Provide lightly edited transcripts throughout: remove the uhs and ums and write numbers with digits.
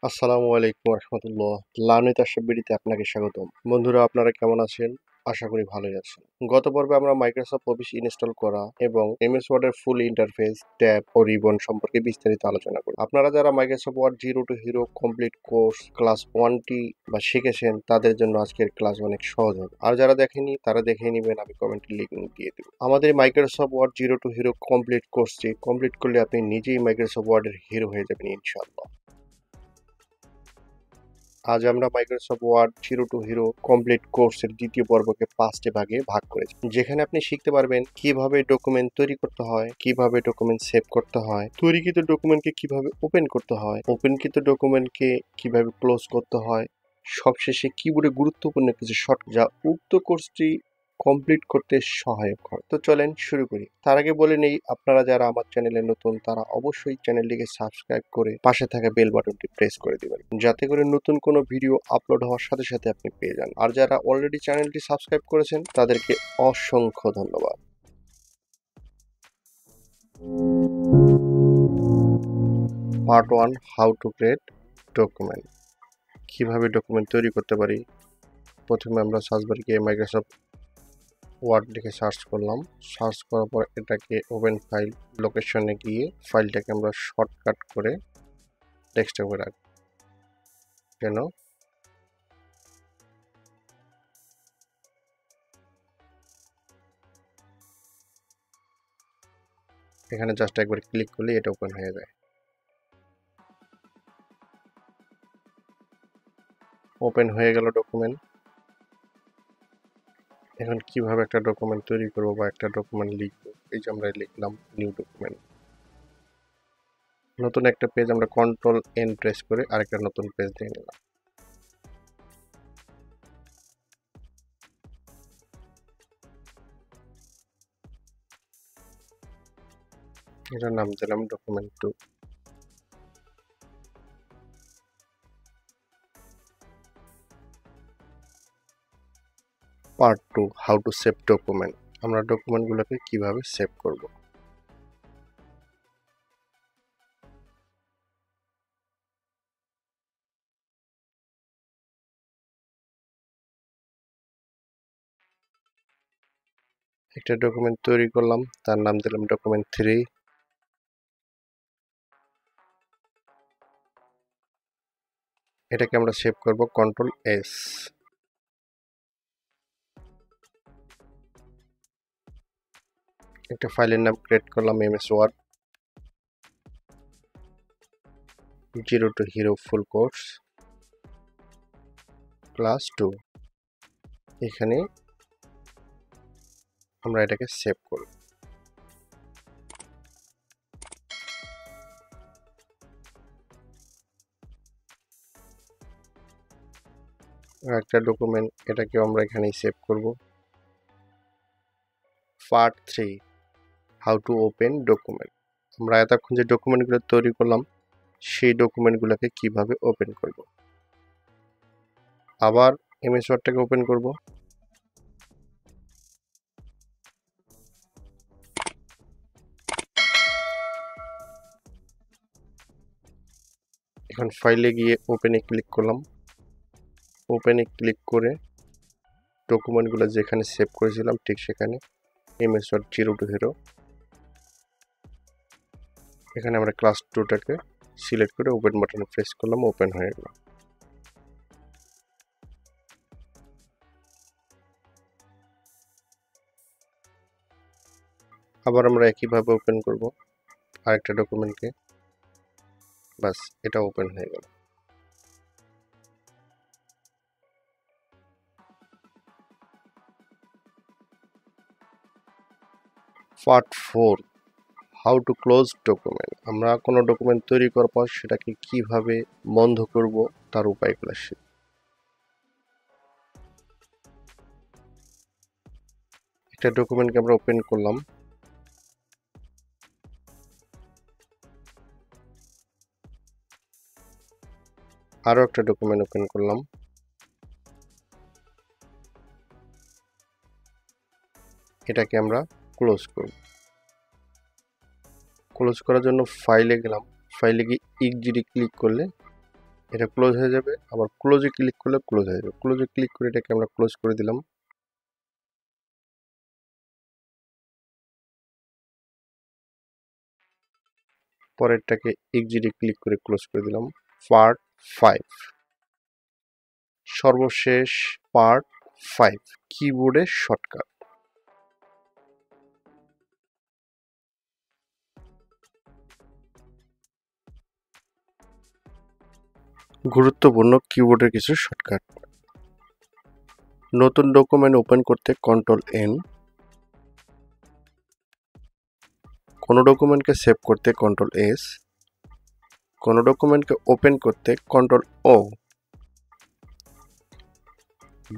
আসসালামু আলাইকুম রহমতুল্লাহ। লার্নিং বিডিতে আপনাকে স্বাগতম। বন্ধুরা, আপনারা কেমন আছেন? আশা করি ভালোই আছেন। গত পর্বে আমরা মাইক্রোসফট অফিস ইনস্টল করা এবং এমএস ওয়ার্ডের ফুল ইন্টারফেস, ট্যাব ও রিবন সম্পর্কে বিস্তারিত আলোচনা করি। আপনারা যারা Microsoft Word zero to hero complete course class 1টি বা শিখেছেন, তাদের জন্য আজকের ক্লাস অনেক সহজ হবে। আর যারা দেখেনি তারা দেখে নেবেন, আমি কমেন্টে লিঙ্ক দিয়ে দেব। আমাদের Microsoft Word zero to hero complete কোর্সটি কমপ্লিট করলে আপনি নিজেই মাইক্রোসফট ওয়ার্ডের হিরো হয়ে যাবেন ইনশাআল্লাহ। আজ আমরা Microsoft Word zero to hero complete কোর্সের দ্বিতীয় পর্বকে 5টি ভাগে ভাগ করেছি, যেখানে আপনি শিখতে পারবেন কিভাবে ডকুমেন্ট তৈরি করতে হয়, কিভাবে ডকুমেন্ট সেভ করতে হয়, তৈরিকৃত ডকুমেন্টকে কিভাবে ওপেন করতে হয়, ওপেনকৃত ডকুমেন্টকে কিভাবে ক্লোজ করতে হয়, সবশেষে কিবোর্ডে গুরুত্বপূর্ণ কিছু শর্ট যা উক্ত কোর্সটি কমপ্লিট করতে সহায়ক হয়। তো চলেন শুরু করি। তার আগে বলে নেই, আপনারা যারা আমার চ্যানেলে নতুন তারা অবশ্যই চ্যানেলটিকে সাবস্ক্রাইব করে পাশে থাকা বেল বাটনটি প্রেস করে দিবেন, যাতে করে নতুন কোনো ভিডিও আপলোড হওয়ার সাথে সাথে আপনি পেয়ে যান। আর যারা অলরেডি চ্যানেলটি সাবস্ক্রাইব করেছেন তাদেরকে অসংখ্য ধন্যবাদ। Part 1, how to create document. কিভাবে ডকুমেন্ট তৈরি করতে পারি। প্রথমে আমরা সার্চ বারে গিয়ে মাইক্রোসফট ওয়ার্ড লিখে সার্চ করলাম। সার্চ করার পর এটাকে ওপেন ফাইল লোকেশনে গিয়ে ফাইলটাকে আমরা শর্টকাট করে ডেস্কটপে রাখবো যেন এখানে জাস্ট একবার ক্লিক করলে এটা ওপেন হয়ে যায়। ওপেন হয়ে গেল ডকুমেন্ট। এখন কিভাবে একটা ডকুমেন্ট তৈরি করবো বা একটা ডকুমেন্ট লিখবো, এই যে আমরা লিখলাম নিউ ডকুমেন্ট। নতুন একটা পেজ আমরা কন্ট্রোল এন প্রেস করে আরেকটা নতুন পেজ দিয়ে নিলাম। এটার নাম দিলাম document 2। Part 2, how to save document. আমরা ডকুমেন্টগুলোকে কিভাবে সেভ করব। একটা ডকুমেন্ট তৈরি করলাম, তার নাম দিলাম ডকুমেন্ট 3। এটাকে আমরা সেভ করব কন্ট্রোল এস। একটা ফাইলের নাম ক্রিয়েট করলাম MS Word zero to hero full course class 2। এখানে আমরা এটাকে সেভ করব। একটা ডকুমেন্ট, এটাকে আমরা এখানেই সেভ করব। Part 3, how to open document. আমরা এতক্ষণ যে ডকুমেন্টগুলো তৈরি করলাম সেই ডকুমেন্টগুলোকে কিভাবে ওপেন করব। আবার এমএস ওয়ার্ডটাকে ওপেন করব। এখন ফাইলে গিয়ে ওপেনে ক্লিক করলাম। ওপেনে ক্লিক করে ডকুমেন্টগুলো যেখানে সেভ করেছিলাম ঠিক সেখানে MS Word zero to hero, এখানে আমরা ক্লাস 2টাকে সিলেক্ট করে ওপেন বাটনে প্রেস করলাম, ওপেন হয়ে গেল। আবার আমরা একইভাবে ওপেন করব আরেকটা ডকুমেন্টকে, বাস এটা ওপেন হয়ে গেল। Part 4, how to close document. আমরা কোনো ডকুমেন্ট তৈরি করার পর সেটাকে কিভাবে বন্ধ করব তার উপায়গুলো শিখব। একটা ডকুমেন্টকে আমরা ওপেন করলাম। আরও একটা ডকুমেন্ট ওপেন করলাম। এটাকে আমরা ক্লোজ করব। ক্লোজ করার জন্য ফাইলে গেলাম। ফাইলে গিয়ে এক্সিটে ক্লিক করলে এটা ক্লোজ হয়ে যাবে। আবার ক্লোজে ক্লিক করলে ক্লোজ হয়ে যাবে। ক্লোজে ক্লিক করে এটাকে আমরা ক্লোজ করে দিলাম। পরেরটাকে এক্সিটে ক্লিক করে ক্লোজ করে দিলাম। পার্ট 5, সর্বশেষ পার্ট 5, কিবোর্ডের শর্টকাট। গুরুত্বপূর্ণ কিবোর্ডের কিছু শর্টকাট। নতুন ডকুমেন্ট ওপেন করতে কন্ট্রোল এন, কোনো ডকুমেন্টকে সেভ করতে কন্ট্রোল এস, কোনো ডকুমেন্টকে ওপেন করতে কন্ট্রোল ও,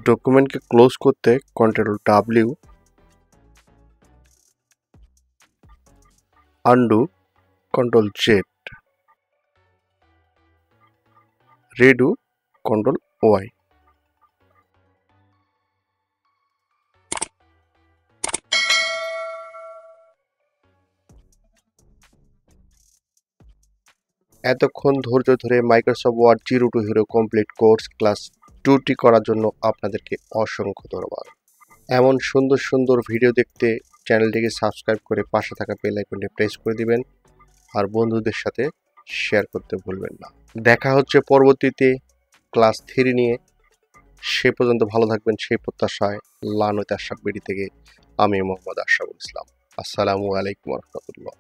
ডকুমেন্টকে ক্লোজ করতে control W, undo control Z, redo control Y. এতক্ষণ ধৈর্য ধরে Microsoft Word zero to hero complete course class 2টি করার জন্য আপনাদেরকে অসংখ্য ধন্যবাদ। এমন সুন্দর সুন্দর ভিডিও দেখতে চ্যানেলটিকে সাবস্ক্রাইব করে পাশে থাকা বেল আইকনটি প্রেস করে দিবেন, আর বন্ধুদের সাথে শেয়ার করতে ভুলবেন না। দেখা হচ্ছে পরবর্তীতে ক্লাস 3 নিয়ে। সে পর্যন্ত ভালো থাকবেন সেই প্রত্যাশায় লানৈত আশরাফ বিডি থেকে আমি মোহাম্মদ আশরাফুল ইসলাম। আসসালামু আলাইকুম রহমতুল্লাহ।